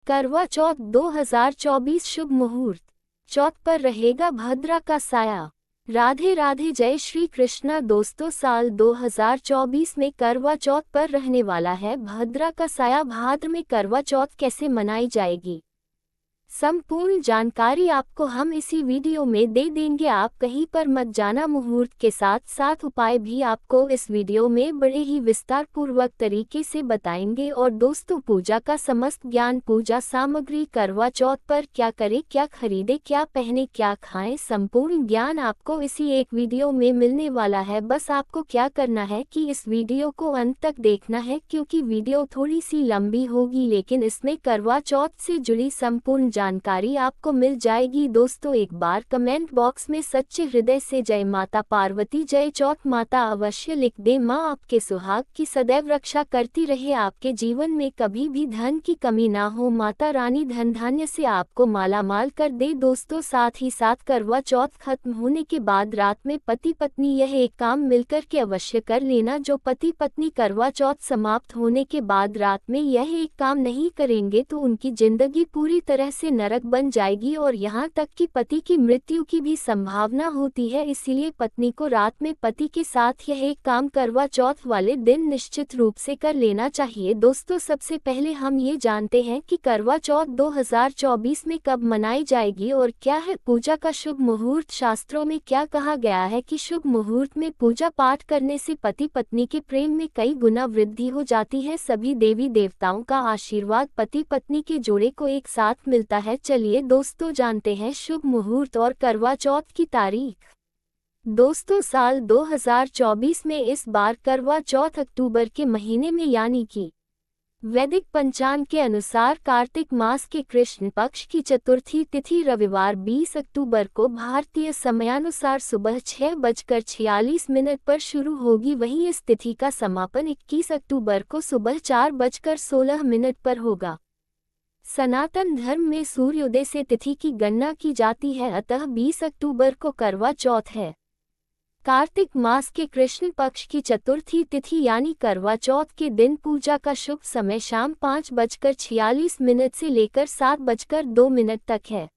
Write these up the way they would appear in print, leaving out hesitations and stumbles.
करवा चौथ 2024 शुभ मुहूर्त। चौथ पर रहेगा भद्रा का साया। राधे राधे, जय श्री कृष्णा। दोस्तों, साल 2024 में करवा चौथ पर रहने वाला है भद्रा का साया। भाद्र में करवा चौथ कैसे मनाई जाएगी, संपूर्ण जानकारी आपको हम इसी वीडियो में दे देंगे। आप कहीं पर मत जाना। मुहूर्त के साथ साथ उपाय भी आपको इस वीडियो में बड़े ही विस्तार पूर्वक तरीके से बताएंगे। और दोस्तों, पूजा का समस्त ज्ञान, पूजा सामग्री, करवा चौथ पर क्या करें, क्या खरीदे, क्या पहने, क्या खाएं, संपूर्ण ज्ञान आपको इसी एक वीडियो में मिलने वाला है। बस आपको क्या करना है कि इस वीडियो को अंत तक देखना है, क्योंकि वीडियो थोड़ी सी लंबी होगी, लेकिन इसमें करवा चौथ से जुड़ी संपूर्ण जानकारी आपको मिल जाएगी। दोस्तों, एक बार कमेंट बॉक्स में सच्चे हृदय से जय माता पार्वती, जय चौथ माता अवश्य लिख दे। माँ आपके सुहाग की सदैव रक्षा करती रहे, आपके जीवन में कभी भी धन की कमी ना हो। माता रानी धन धान्य से आपको माला माल कर दे। दोस्तों, साथ ही साथ करवा चौथ खत्म होने के बाद रात में पति पत्नी यह एक काम मिलकर के अवश्य कर लेना। जो पति पत्नी करवा चौथ समाप्त होने के बाद रात में यह एक काम नहीं करेंगे तो उनकी जिंदगी पूरी तरह से नरक बन जाएगी और यहाँ तक कि पति की मृत्यु की भी संभावना होती है। इसीलिए पत्नी को रात में पति के साथ यह एक काम करवा चौथ वाले दिन निश्चित रूप से कर लेना चाहिए। दोस्तों, सबसे पहले हम ये जानते हैं कि करवा चौथ 2024 में कब मनाई जाएगी और क्या है पूजा का शुभ मुहूर्त। शास्त्रों में क्या कहा गया है कि शुभ मुहूर्त में पूजा पाठ करने से पति पत्नी के प्रेम में कई गुना वृद्धि हो जाती है। सभी देवी देवताओं का आशीर्वाद पति पत्नी के जोड़े को एक साथ मिलता है। चलिए दोस्तों, जानते हैं शुभ मुहूर्त और करवा चौथ की तारीख। दोस्तों, साल 2024 में इस बार करवा चौथ अक्टूबर के महीने में यानी कि वैदिक पंचांग के अनुसार कार्तिक मास के कृष्ण पक्ष की चतुर्थी तिथि रविवार 20 अक्टूबर को भारतीय समयानुसार सुबह 6:46 पर शुरू होगी। वहीं इस तिथि का समापन 21 अक्टूबर को सुबह 4:16 पर होगा। सनातन धर्म में सूर्योदय से तिथि की गणना की जाती है, अतः 20 अक्टूबर को करवा चौथ है। कार्तिक मास के कृष्ण पक्ष की चतुर्थी तिथि यानी करवा चौथ के दिन पूजा का शुभ समय शाम 5:46 से लेकर 7:02 तक है।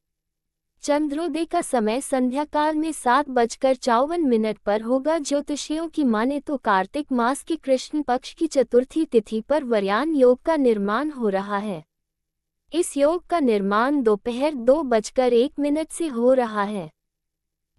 चंद्रोदय का समय संध्या काल में 7:54 पर होगा। ज्योतिषियों की माने तो कार्तिक मास के कृष्ण पक्ष की चतुर्थी तिथि पर वरयान योग का निर्माण हो रहा है। इस योग का निर्माण दोपहर 2:01 से हो रहा है।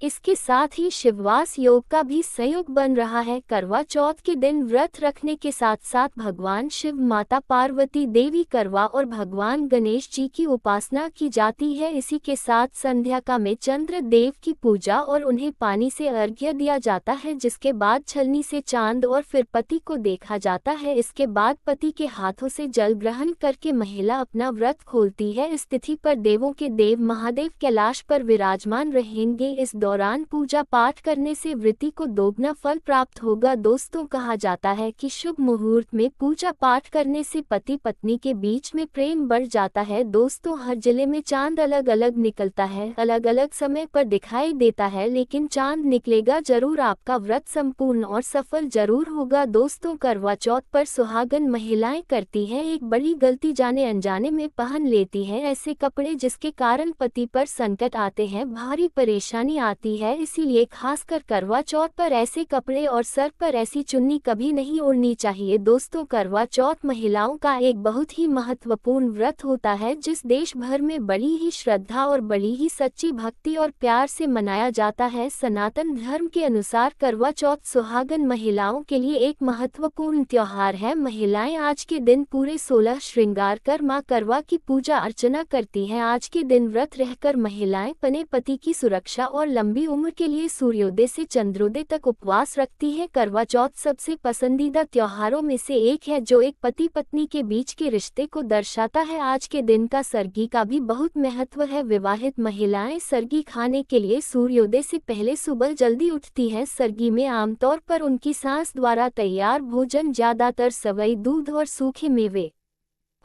इसके साथ ही शिववास योग का भी संयोग बन रहा है। करवा चौथ के दिन व्रत रखने के साथ साथ भगवान शिव, माता पार्वती देवी करवा और भगवान गणेश जी की उपासना की जाती है। इसी के साथ संध्या का में चंद्र देव की पूजा और उन्हें पानी से अर्घ्य दिया जाता है, जिसके बाद छलनी से चांद और फिर पति को देखा जाता है। इसके बाद पति के हाथों से जल ग्रहण करके महिला अपना व्रत खोलती है। इस तिथि पर देवों के देव महादेव कैलाश पर विराजमान रहेंगे। इस दौरान पूजा पाठ करने से वृत्ति को दोगुना फल प्राप्त होगा। दोस्तों, कहा जाता है कि शुभ मुहूर्त में पूजा पाठ करने से पति पत्नी के बीच में प्रेम बढ़ जाता है। दोस्तों, हर जिले में चांद अलग अलग निकलता है, अलग अलग समय पर दिखाई देता है, लेकिन चांद निकलेगा जरूर। आपका व्रत संपूर्ण और सफल जरूर होगा। दोस्तों, करवा चौथ पर सुहागन महिलाएं करती हैं एक बड़ी गलती, जाने अनजाने में पहन लेती हैं ऐसे कपड़े जिसके कारण पति पर संकट आते हैं, भारी परेशानी आती है। इसीलिए खासकर करवा चौथ पर ऐसे कपड़े और सर पर ऐसी चुन्नी कभी नहीं ओढ़नी चाहिए। दोस्तों, करवा चौथ महिलाओं का एक बहुत ही महत्वपूर्ण व्रत होता है, जिस देश भर में बड़ी ही श्रद्धा और बड़ी ही सच्ची भक्ति और प्यार से मनाया जाता है। सनातन धर्म के अनुसार करवा चौथ सुहागन महिलाओं के लिए एक महत्वपूर्ण त्योहार है। महिलाएं आज के दिन पूरे 16 श्रृंगार कर मां करवा की पूजा अर्चना करती हैं। आज के दिन व्रत रहकर महिलाएं अपने पति की सुरक्षा और लंबी उम्र के लिए सूर्योदय से चंद्रोदय तक उपवास रखती है। करवा चौथ सबसे पसंदीदा त्योहारों में से एक है, जो एक पति पत्नी के बीच के रिश्ते को दर्शाता है। आज के दिन का सरगी का भी बहुत महत्व है। विवाहित महिलाएं सरगी खाने के लिए सूर्योदय से पहले सुबह जल्दी उठती हैं। सरगी में आमतौर पर उनकी सास द्वारा तैयार भोजन, ज्यादातर सवई दूध और सूखे मेवे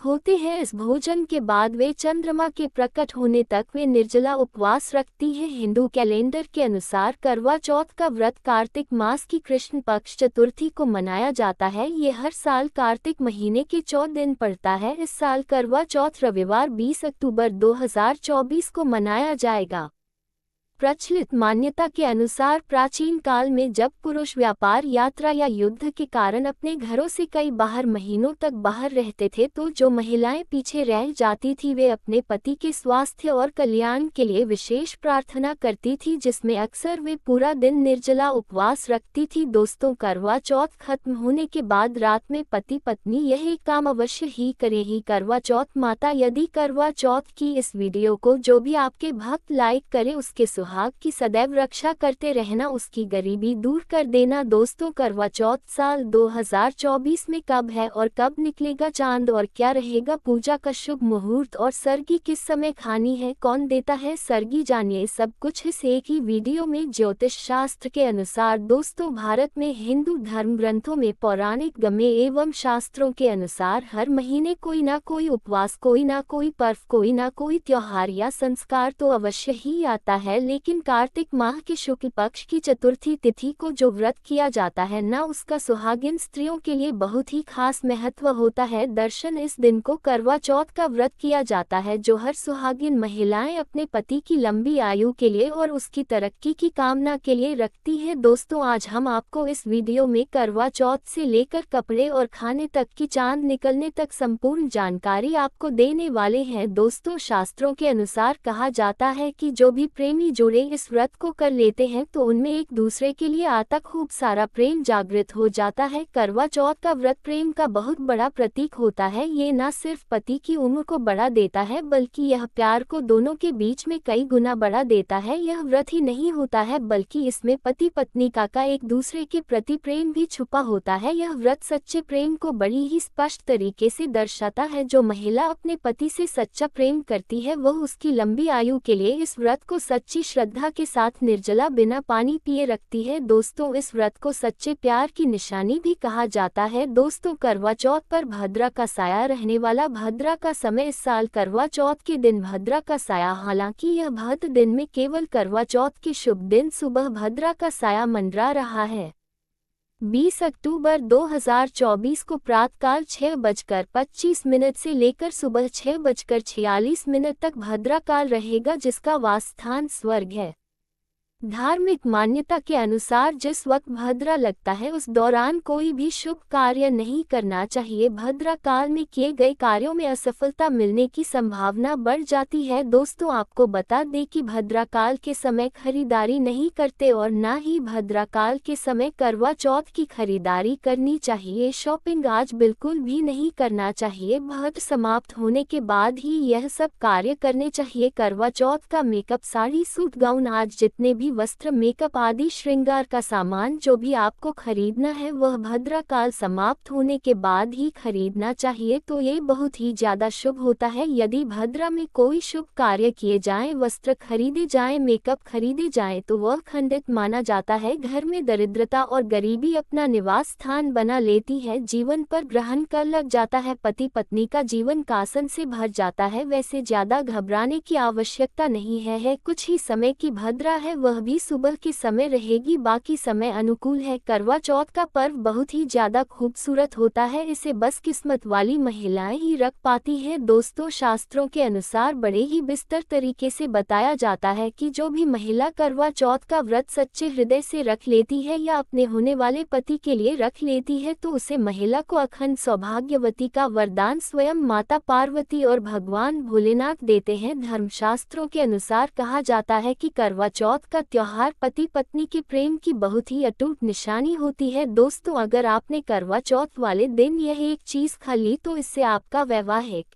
होते हैं। इस भोजन के बाद वे चंद्रमा के प्रकट होने तक वे निर्जला उपवास रखती हैं। हिंदू कैलेंडर के अनुसार करवा चौथ का व्रत कार्तिक मास की कृष्ण पक्ष चतुर्थी को मनाया जाता है। ये हर साल कार्तिक महीने के 14 दिन पड़ता है। इस साल करवा चौथ रविवार 20 अक्टूबर 2024 को मनाया जाएगा। प्रचलित मान्यता के अनुसार प्राचीन काल में जब पुरुष व्यापार, यात्रा या युद्ध के कारण अपने घरों से कई महीनों तक बाहर रहते थे, तो जो महिलाएं पीछे रह जाती थी वे अपने पति के स्वास्थ्य और कल्याण के लिए विशेष प्रार्थना करती थी, जिसमें अक्सर वे पूरा दिन निर्जला उपवास रखती थी। दोस्तों, करवा चौथ खत्म होने के बाद रात में पति पत्नी यह काम अवश्य ही करें ही करवा चौथ माता। यदि करवा चौथ की इस वीडियो को जो भी आपके भक्त लाइक करे, उसके सुहाग की सदैव रक्षा करते रहना, उसकी गरीबी दूर कर देना। दोस्तों, करवा चौथ साल 2024 में कब है और कब निकलेगा चांद और क्या रहेगा पूजा का शुभ मुहूर्त और सरगी किस समय खानी है, कौन देता है सरगी, जानिए सब कुछ इस एक ही वीडियो में। ज्योतिष शास्त्र के अनुसार दोस्तों, भारत में हिंदू धर्म ग्रंथों में पौराणिक गमे एवं शास्त्रों के अनुसार हर महीने कोई ना कोई उपवास, कोई ना कोई पर्व, कोई ना कोई त्योहार या संस्कार तो अवश्य ही आता है। लेकिन कार्तिक माह के शुक्ल पक्ष की चतुर्थी तिथि को जो व्रत किया जाता है ना, उसका सुहागिन स्त्रियों के लिए बहुत ही खास महत्व होता है। दर्शन, इस दिन को करवा चौथ का व्रत किया जाता है, जो हर सुहागिन महिलाएं अपने पति की लंबी आयु के लिए और उसकी तरक्की की कामना के लिए रखती है। दोस्तों, आज हम आपको इस वीडियो में करवा चौथ से लेकर कपड़े और खाने तक की चांद निकलने तक संपूर्ण जानकारी आपको देने वाले हैं। दोस्तों, शास्त्रों के अनुसार कहा जाता है कि जो भी प्रेमी जोड़े इस व्रत को कर लेते हैं तो उनमें एक दूसरे के लिए आता खूब सारा प्रेम जागृत हो जाता है। करवा चौथ का व्रत प्रेम का बहुत बड़ा प्रतीक होता है। ये न सिर्फ पति की उम्र को बढ़ा देता है, बल्कि यह प्यार को दोनों के बीच में कई गुना बढ़ा देता है। यह व्रत ही नहीं होता है, बल्कि इसमें पति पत्नी का एक दूसरे के प्रति प्रेम भी छुपा होता है। यह व्रत सच्चे प्रेम को बड़ी ही स्पष्ट तरीके से दर्शाता है। जो महिला अपने पति से सच्चा प्रेम करती है, वह उसकी लंबी आयु के लिए इस व्रत को सच्ची श्रद्धा के साथ निर्जला बिना पानी पिए रखती है। दोस्तों, इस व्रत को सच्चे प्यार की निशानी भी कहा जाता है। दोस्तों, करवा चौथ पर भद्रा का साया रहने वाला। भद्रा का समय, इस साल करवा चौथ के दिन भद्रा का साया, हालांकि यह भद्र दिन में केवल करवा चौथ के शुभ दिन सुबह भद्रा का साया मंडरा रहा है। 20 अक्टूबर 2024 को प्रातःकाल 6:25 से लेकर सुबह 6:46 तक भद्रा काल रहेगा, जिसका वासस्थान स्वर्ग है। धार्मिक मान्यता के अनुसार जिस वक्त भद्रा लगता है उस दौरान कोई भी शुभ कार्य नहीं करना चाहिए। भद्रा काल में किए गए कार्यों में असफलता मिलने की संभावना बढ़ जाती है। दोस्तों, आपको बता दें कि भद्रा काल के समय खरीदारी नहीं करते और न ही भद्रा काल के समय करवा चौथ की खरीदारी करनी चाहिए। शॉपिंग आज बिल्कुल भी नहीं करना चाहिए। भद्र समाप्त होने के बाद ही यह सब कार्य करने चाहिए। करवा चौथ का मेकअप, साड़ी, सूट, गाउन, आज जितने भी वस्त्र, मेकअप आदि श्रृंगार का सामान जो भी आपको खरीदना है वह भद्रा काल समाप्त होने के बाद ही खरीदना चाहिए, तो ये बहुत ही ज्यादा शुभ होता है। यदि भद्रा में कोई शुभ कार्य किए जाएं, वस्त्र खरीदे जाएं, मेकअप खरीदे जाएं, तो वह खंडित माना जाता है। घर में दरिद्रता और गरीबी अपना निवास स्थान बना लेती है। जीवन पर ग्रहण कर लग जाता है। पति पत्नी का जीवन कासन से भर जाता है। वैसे ज्यादा घबराने की आवश्यकता नहीं है। कुछ ही समय की भद्रा है, वह भी सुबह के समय रहेगी, बाकी समय अनुकूल है। करवा चौथ का पर्व बहुत ही ज्यादा खूबसूरत होता है। इसे बस किस्मत वाली महिलाएं ही रख पाती हैं। दोस्तों, शास्त्रों के अनुसार बड़े ही विस्तार तरीके से बताया जाता है कि जो भी महिला करवा चौथ का व्रत सच्चे हृदय से रख लेती है या अपने होने वाले पति के लिए रख लेती है, तो उसे महिला को अखंड सौभाग्यवती का वरदान स्वयं माता पार्वती और भगवान भोलेनाथ देते हैं। धर्मशास्त्रों के अनुसार कहा जाता है कि करवा चौथ का त्योहार पति पत्नी के प्रेम की बहुत ही अटूट निशानी होती है। दोस्तों, अगर आपने करवा चौथ वाले दिन यह एक चीज खा ली तो इससे आपका वैवाहिक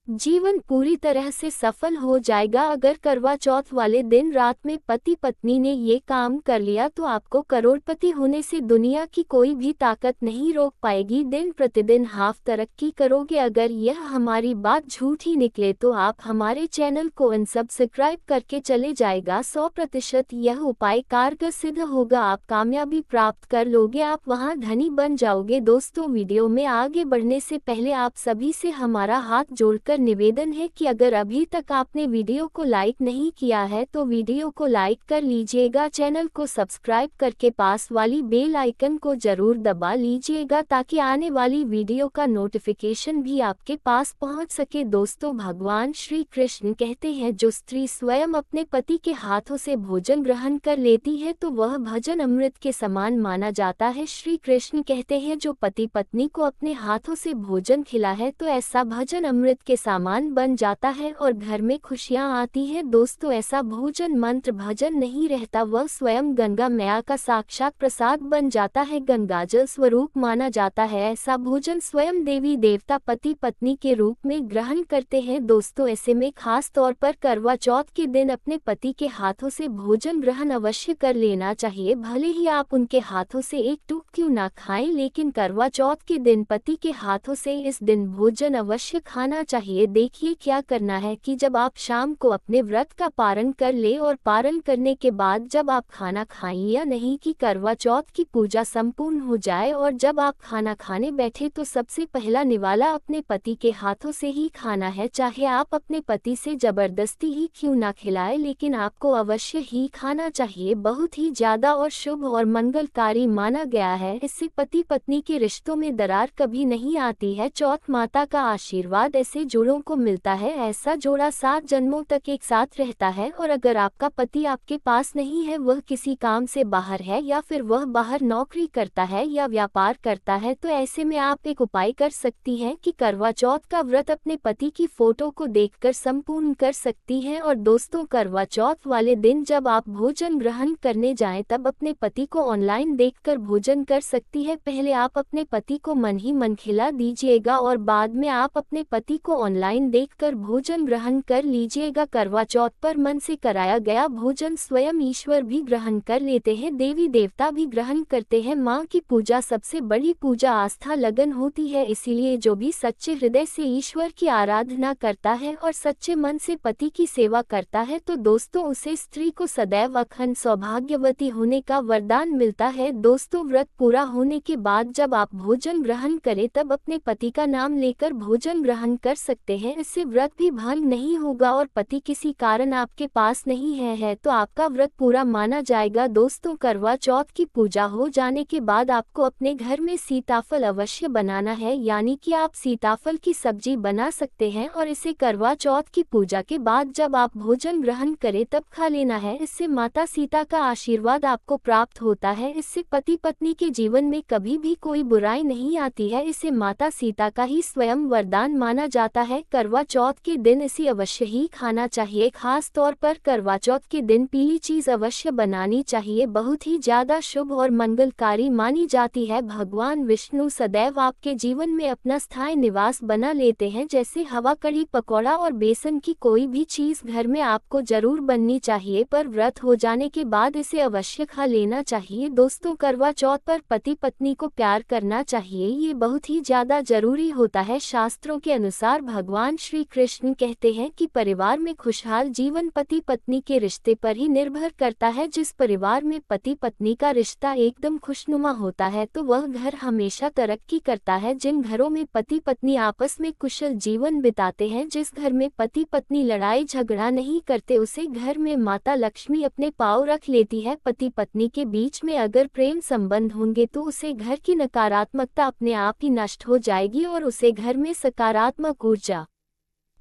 जीवन पूरी तरह से सफल हो जाएगा। अगर करवा चौथ वाले दिन रात में पति पत्नी ने ये काम कर लिया तो आपको करोड़पति होने से दुनिया की कोई भी ताकत नहीं रोक पाएगी। दिन प्रतिदिन हाफ तरक्की करोगे। अगर यह हमारी बात झूठी निकले तो आप हमारे चैनल को अनसब्सक्राइब करके चले जाएगा। 100% यह उपाय कारगर सिद्ध होगा। आप कामयाबी प्राप्त कर लोगे, आप वहां धनी बन जाओगे। दोस्तों, वीडियो में आगे बढ़ने से पहले आप सभी से हमारा हाथ जोड़कर निवेदन है कि अगर अभी तक आपने वीडियो को लाइक नहीं किया है तो वीडियो को लाइक कर लीजिएगा। चैनल को सब्सक्राइब करके पास वाली बेल आइकन को जरूर दबा लीजिएगा ताकि आने वाली वीडियो का नोटिफिकेशन भी आपके पास पहुंच सके। दोस्तों, भगवान श्री कृष्ण कहते हैं जो स्त्री स्वयं अपने पति के हाथों से भोजन ग्रहण कर लेती है तो वह भजन अमृत के समान माना जाता है। श्री कृष्ण कहते हैं जो पति पत्नी को अपने हाथों से भोजन खिला है तो ऐसा भजन अमृत के सामान बन जाता है और घर में खुशियां आती हैं। दोस्तों, ऐसा भोजन मंत्र भजन नहीं रहता, वह स्वयं गंगा मैया का साक्षात प्रसाद बन जाता है, गंगाजल स्वरूप माना जाता है। ऐसा भोजन स्वयं देवी देवता पति पत्नी के रूप में ग्रहण करते हैं। दोस्तों, ऐसे में खास तौर पर करवा चौथ के दिन अपने पति के हाथों से भोजन ग्रहण अवश्य कर लेना चाहिए। भले ही आप उनके हाथों से एक टूक क्यों ना खाएं, लेकिन करवा चौथ के दिन पति के हाथों से इस दिन भोजन अवश्य खाना चाहिए। देखिए क्या करना है कि जब आप शाम को अपने व्रत का पारण कर ले और पारण करने के बाद जब आप खाना खाएं या नहीं कि करवा चौथ की पूजा संपूर्ण हो जाए और जब आप खाना खाने बैठे तो सबसे पहला निवाला अपने पति के हाथों से ही खाना है। चाहे आप अपने पति से जबरदस्ती ही क्यों ना खिलाए, लेकिन आपको अवश्य ही खाना चाहिए। बहुत ही ज्यादा और शुभ और मंगलकारी माना गया है। इससे पति पत्नी के रिश्तों में दरार कभी नहीं आती है। चौथ माता का आशीर्वाद ऐसे जोड़ों को मिलता है, ऐसा जोड़ा 7 जन्मों तक एक साथ रहता है। और अगर आपका पति आपके पास नहीं है, वह किसी काम से बाहर है या फिर वह बाहर नौकरी करता है या व्यापार करता है, तो ऐसे में आप एक उपाय कर सकती हैं कि करवा चौथ का व्रत अपने पति की फोटो को देखकर संपूर्ण कर सकती हैं। और दोस्तों, करवा चौथ वाले दिन जब आप भोजन ग्रहण करने जाएं तब अपने पति को ऑनलाइन देखकर भोजन कर सकती है। पहले आप अपने पति को मन ही मन खिला दीजिएगा और बाद में आप अपने पति को ऑनलाइन देखकर भोजन ग्रहण कर लीजिएगा। करवा चौथ पर मन से कराया गया भोजन स्वयं ईश्वर भी ग्रहण कर लेते हैं, देवी देवता भी ग्रहण करते हैं। माँ की पूजा सबसे बड़ी पूजा आस्था लगन होती है, इसीलिए जो भी सच्चे हृदय से ईश्वर की आराधना करता है और सच्चे मन से पति की सेवा करता है तो दोस्तों उसे स्त्री को सदैव अखंड सौभाग्यवती होने का वरदान मिलता है। दोस्तों, व्रत पूरा होने के बाद जब आप भोजन ग्रहण करें तब अपने पति का नाम लेकर भोजन ग्रहण कर सकते हैं। इससे व्रत भी भंग नहीं होगा और पति किसी कारण आपके पास नहीं है तो आपका व्रत पूरा माना जाएगा। दोस्तों, करवा चौथ की पूजा हो जाने के बाद आपको अपने घर में सीताफल अवश्य बनाना है, यानी कि आप सीताफल की सब्जी बना सकते हैं और इसे करवा चौथ की पूजा के बाद जब आप भोजन ग्रहण करें तब खा लेना है। इससे माता सीता का आशीर्वाद आपको प्राप्त होता है। इससे पति पत्नी के जीवन में कभी भी कोई बुराई नहीं आती है। इसे माता सीता का ही स्वयं वरदान माना जाता है। करवा चौथ के दिन इसे अवश्य ही खाना चाहिए। खास तौर पर करवा चौथ के दिन पीली चीज अवश्य बनानी चाहिए, बहुत ही ज्यादा शुभ और मंगलकारी मानी जाती है। भगवान विष्णु सदैव आपके जीवन में अपना स्थायी निवास बना लेते हैं। जैसे हवा, कढ़ी, पकौड़ा और बेसन की कोई भी चीज घर में आपको जरूर बननी चाहिए, पर व्रत हो जाने के बाद इसे अवश्य खा लेना चाहिए। दोस्तों, करवा चौथ पर पति पत्नी को प्यार करना चाहिए, ये बहुत ही ज्यादा जरूरी होता है। शास्त्रों के अनुसार भगवान श्री कृष्ण कहते हैं कि परिवार में खुशहाल जीवन पति पत्नी के रिश्ते पर ही निर्भर करता है। जिस परिवार में पति पत्नी का रिश्ता एकदम खुशनुमा होता है तो वह घर हमेशा तरक्की करता है। जिन घरों में पति पत्नी आपस में कुशल जीवन बिताते हैं, जिस घर में पति पत्नी लड़ाई झगड़ा नहीं करते, उसे घर में माता लक्ष्मी अपने पांव रख लेती है। पति पत्नी के बीच में अगर प्रेम संबंध होंगे तो उसे घर की नकारात्मकता अपने आप ही नष्ट हो जाएगी और उसे घर में सकारात्मक ऊर्जा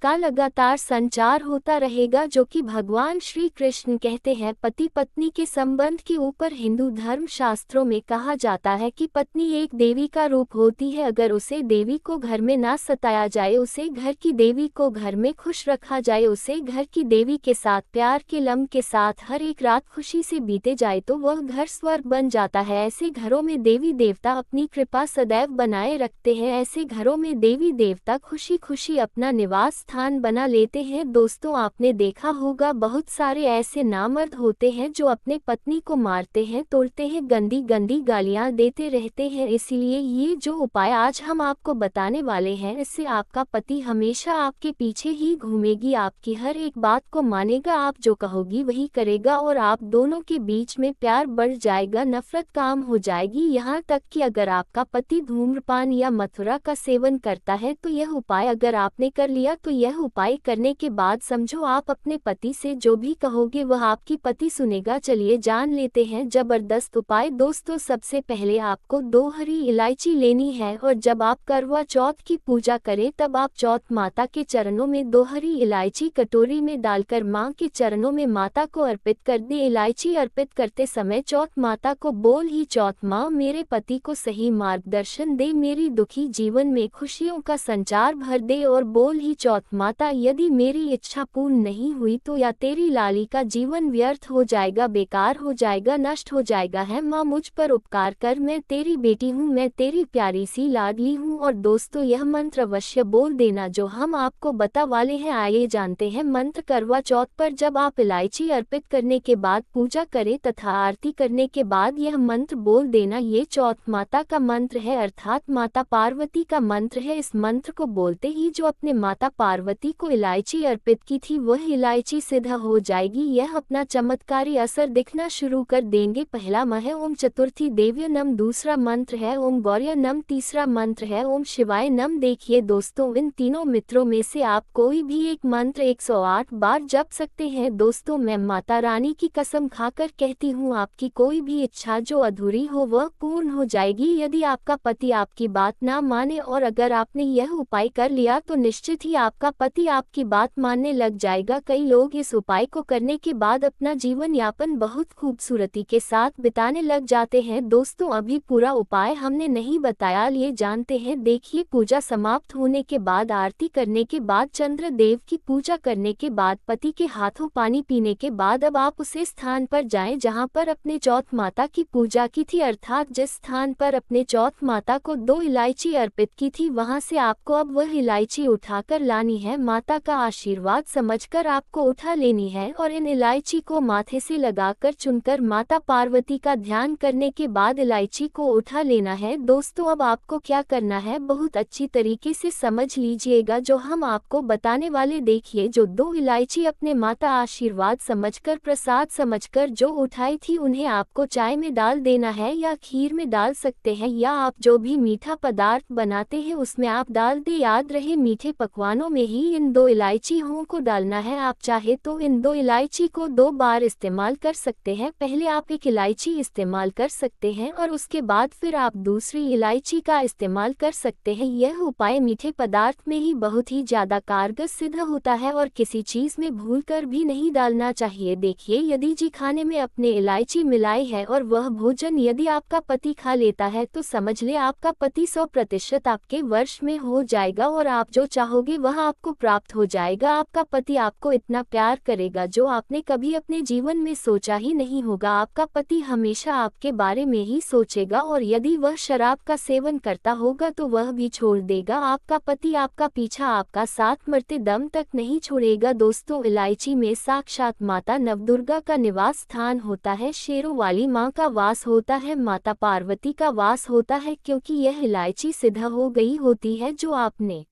का लगातार संचार होता रहेगा, जो कि भगवान श्री कृष्ण कहते हैं। पति पत्नी के संबंध के ऊपर हिंदू धर्म शास्त्रों में कहा जाता है कि पत्नी एक देवी का रूप होती है। अगर उसे देवी को घर में ना सताया जाए, उसे घर की देवी को घर में खुश रखा जाए, उसे घर की देवी के साथ प्यार के लम्ह के साथ हर एक रात खुशी से बीते जाए तो वह घर स्वर्ग बन जाता है। ऐसे घरों में देवी देवता अपनी कृपा सदैव बनाए रखते हैं। ऐसे घरों में देवी देवता खुशी खुशी अपना निवास स्थान बना लेते हैं। दोस्तों, आपने देखा होगा बहुत सारे ऐसे नामर्द होते हैं जो अपने पत्नी को मारते हैं, तोड़ते हैं, गंदी गंदी गालियां देते रहते हैं। इसीलिए ये जो उपाय आज हम आपको बताने वाले हैं, इससे आपका पति हमेशा आपके पीछे ही घूमेगी, आपकी हर एक बात को मानेगा, आप जो कहोगी वही करेगा और आप दोनों के बीच में प्यार बढ़ जाएगा, नफरत काम हो जाएगी। यहाँ तक कि अगर आपका पति धूम्रपान या मथुरा का सेवन करता है तो यह उपाय अगर आपने कर लिया तो यह उपाय करने के बाद समझो आप अपने पति से जो भी कहोगे वह आपकी पति सुनेगा। चलिए जान लेते हैं जबरदस्त उपाय। दोस्तों, सबसे पहले आपको 2 हरी इलायची लेनी है और जब आप करवा चौथ की पूजा करें तब आप चौथ माता के चरणों में 2 हरी इलायची कटोरी में डालकर माँ के चरणों में माता को अर्पित कर दे। इलायची अर्पित करते समय चौथ माता को बोल ही, चौथ माँ मेरे पति को सही मार्गदर्शन दे, मेरी दुखी जीवन में खुशियों का संचार भर दे। और बोल ही, चौथ माता यदि मेरी इच्छा पूर्ण नहीं हुई तो या तेरी लाली का जीवन व्यर्थ हो जाएगा, बेकार हो जाएगा, नष्ट हो जाएगा है। माँ मुझ पर उपकार कर, मैं तेरी बेटी हूँ, मैं तेरी प्यारी सी लाडली हूँ। और दोस्तों, यह मंत्र अवश्य बोल देना जो हम आपको बता वाले हैं। आइए जानते हैं मंत्र। करवा चौथ पर जब आप इलायची अर्पित करने के बाद पूजा करें तथा आरती करने के बाद यह मंत्र बोल देना। ये चौथ माता का मंत्र है, अर्थात माता पार्वती का मंत्र है। इस मंत्र को बोलते ही जो अपने माता पार्वती को इलायची अर्पित की थी वह इलायची सिद्ध हो जाएगी, यह अपना चमत्कारी असर दिखना शुरू कर देंगे। पहला म है ओम चतुर्थी देव्य नम, दूसरा मंत्र है ओम गौर्य नम, तीसरा मंत्र है ओम शिवाय नम। देखिए दोस्तों, इन तीनों मित्रों में से आप कोई भी एक मंत्र 108 बार जप सकते हैं। दोस्तों, मैं माता रानी की कसम खाकर कहती हूँ आपकी कोई भी इच्छा जो अधूरी हो वह पूर्ण हो जाएगी यदि आपका पति आपकी बात ना माने। और अगर आपने यह उपाय कर लिया तो निश्चित ही आपका पति आपकी बात मानने लग जाएगा। कई लोग इस उपाय को करने के बाद अपना जीवन यापन बहुत खूबसूरती के साथ बिताने लग जाते हैं। दोस्तों, अभी पूरा उपाय हमने नहीं बताया, लिए जानते हैं। देखिए, पूजा समाप्त होने के बाद, आरती करने के बाद, चंद्र देव की पूजा करने के बाद, पति के हाथों पानी पीने के बाद अब आप उसे स्थान पर जाएं जहां पर अपने चौथ माता की पूजा की थी, अर्थात जिस स्थान पर अपने चौथ माता को 2 इलायची अर्पित की थी वहां से आपको अब वह इलायची उठाकर लानी है। माता का आशीर्वाद समझकर आपको उठा लेनी है और इन इलायची को माथे से लगाकर चुनकर माता पार्वती का ध्यान करने के बाद इलायची को उठा लेना है। दोस्तों, अब आपको क्या करना है बहुत अच्छी तरीके से समझ लीजिएगा जो हम आपको बताने वाले। देखिए, जो 2 इलायची अपने माता आशीर्वाद समझकर, प्रसाद समझकर जो उठाई थी उन्हें आपको चाय में डाल देना है या खीर में डाल सकते हैं या आप जो भी मीठा पदार्थ बनाते हैं उसमें आप डाल दे। याद रहे, मीठे पकवानों में ही इन 2 इलायचियों को डालना है। आप चाहे तो इन 2 इलायची को 2 बार इस्तेमाल कर सकते हैं। पहले आप एक इलायची इस्तेमाल कर सकते हैं और उसके बाद फिर आप दूसरी इलायची का इस्तेमाल कर सकते हैं। यह उपाय मीठे पदार्थ में ही बहुत ही ज्यादा कारगर सिद्ध होता है और किसी चीज में भूलकर भी नहीं डालना चाहिए। देखिए, यदि जी खाने में अपने इलायची मिलाई है और वह भोजन यदि आपका पति खा लेता है तो समझ ले आपका पति 100% आपके वश में हो जाएगा और आप जो चाहोगे वह आपको प्राप्त हो जाएगा। आपका पति आपको इतना प्यार करेगा जो आपने कभी अपने जीवन में सोचा ही नहीं होगा। आपका पति हमेशा आपके बारे में ही सोचेगा और यदि वह शराब का सेवन करता होगा तो वह भी छोड़ देगा। आपका पति आपका पीछा, आपका साथ मरते दम तक नहीं छोड़ेगा। दोस्तों, इलायची में साक्षात माता नवदुर्गा का निवास स्थान होता है, शेरों वाली माँ का वास होता है, माता पार्वती का वास होता है, क्योंकि यह इलायची सिद्ध हो गई होती है। जो आपने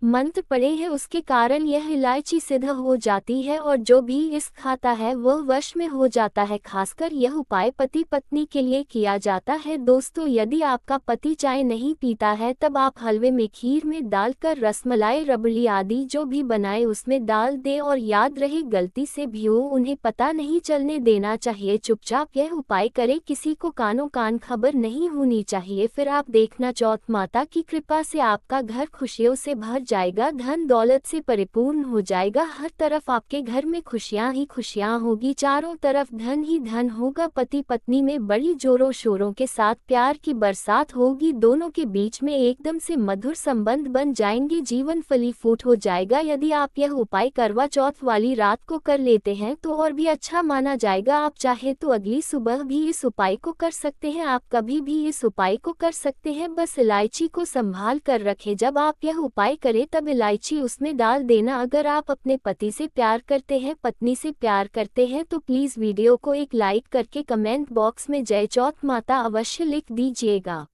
मंत्र पढ़े हैं उसके कारण यह इलायची सिद्ध हो जाती है और जो भी इस खाता है वह वश में हो जाता है। खासकर यह उपाय पति पत्नी के लिए किया जाता है। दोस्तों, यदि आपका पति चाय नहीं पीता है तब आप हलवे में, खीर में डालकर रसमलाई, रबड़ी आदि जो भी बनाए उसमें डाल दें और याद रहे गलती से भी हो उन्हें पता नहीं चलने देना चाहिए। चुपचाप यह उपाय करें, किसी को कानों कान खबर नहीं होनी चाहिए। फिर आप देखना, चौथ माता की कृपा से आपका घर खुशियों से भर जाएगा, धन दौलत से परिपूर्ण हो जाएगा। हर तरफ आपके घर में खुशियां ही खुशियां होगी, चारों तरफ धन ही धन होगा। पति पत्नी में बड़ी जोरों शोरों के साथ प्यार की बरसात होगी, दोनों के बीच में एकदम से मधुर संबंध बन जाएंगे, जीवन फलीफूट हो जाएगा। यदि आप यह उपाय करवा चौथ वाली रात को कर लेते हैं तो और भी अच्छा माना जाएगा। आप चाहे तो अगली सुबह भी इस उपाय को कर सकते हैं, आप कभी भी इस उपाय को कर सकते हैं। बस इलायची को संभाल कर रखें। जब आप यह उपाय करें निकले तब इलायची उसमें डाल देना। अगर आप अपने पति से प्यार करते हैं, पत्नी से प्यार करते हैं तो प्लीज़ वीडियो को एक लाइक करके कमेंट बॉक्स में जय चौथ माता अवश्य लिख दीजिएगा।